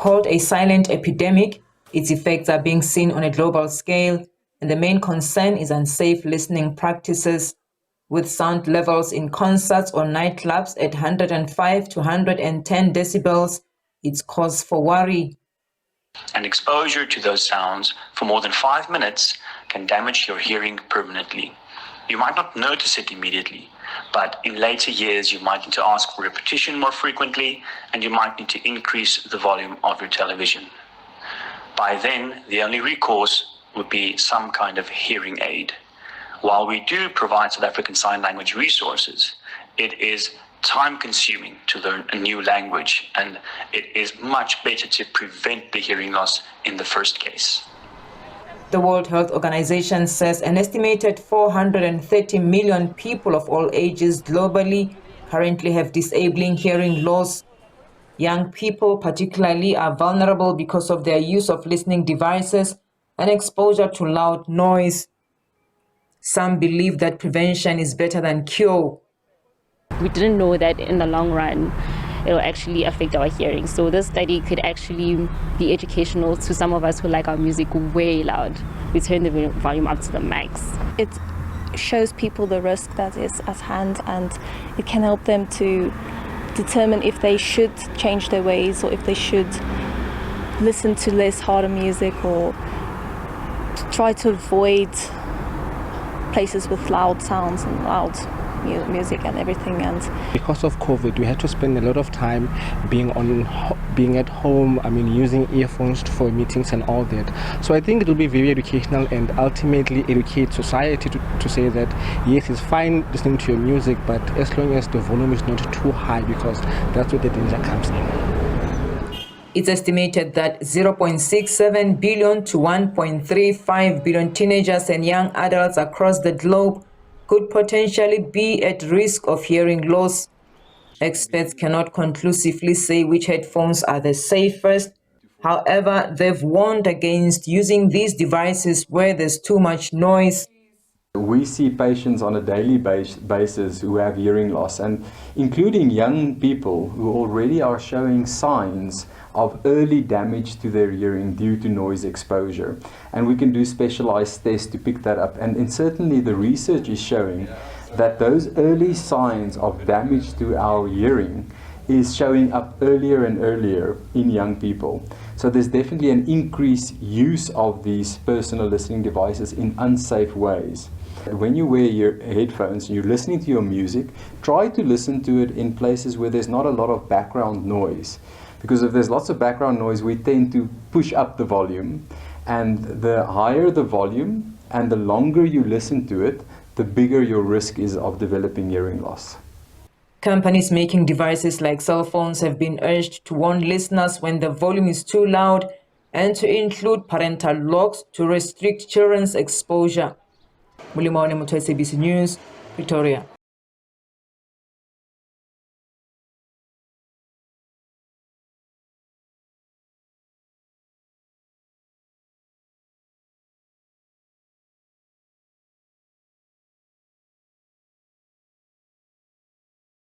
called a silent epidemic. Its effects are being seen on a global scale, and the main concern is unsafe listening practices. With sound levels in concerts or nightclubs at 105 to 110 decibels, it's cause for worry. And exposure to those sounds for more than 5 minutes can damage your hearing permanently. You might not notice it immediately, but in later years you might need to ask for repetition more frequently, and you might need to increase the volume of your television. By then, the only recourse would be some kind of hearing aid. While we do provide South African Sign Language resources, it is time-consuming to learn a new language, and it is much better to prevent the hearing loss in the first case. The World Health Organization says an estimated 430 million people of all ages globally currently have disabling hearing loss. Young people particularly are vulnerable because of their use of listening devices and exposure to loud noise. Some believe that prevention is better than cure. We didn't know that in the long run it will actually affect our hearing. So this study could actually be educational to some of us who like our music way loud. We turn the volume up to the max. It shows people the risk that is at hand, and it can help them to determine if they should change their ways or if they should listen to less harder music or try to avoid places with loud sounds and loud music and everything. And because of COVID, we had to spend a lot of time being at home, using earphones for meetings and all that. So I think it will be very educational and ultimately educate society to say that yes, it's fine listening to your music, but as long as the volume is not too high, because that's where the danger comes in. It's estimated that 0.67 billion to 1.35 billion teenagers and young adults across the globe could potentially be at risk of hearing loss. Experts cannot conclusively say which headphones are the safest. However, they've warned against using these devices where there's too much noise. We see patients on a daily basis who have hearing loss, and including young people who already are showing signs of early damage to their hearing due to noise exposure. And we can do specialized tests to pick that up. And certainly the research is showing that those early signs of damage to our hearing is showing up earlier and earlier in young people. So there's definitely an increased use of these personal listening devices in unsafe ways. When you wear your headphones and you're listening to your music, try to listen to it in places where there's not a lot of background noise. Because if there's lots of background noise, we tend to push up the volume. And the higher the volume and the longer you listen to it, the bigger your risk is of developing hearing loss. Companies making devices like cell phones have been urged to warn listeners when the volume is too loud and to include parental locks to restrict children's exposure. Mulimone Mutwe, SABC News, Pretoria.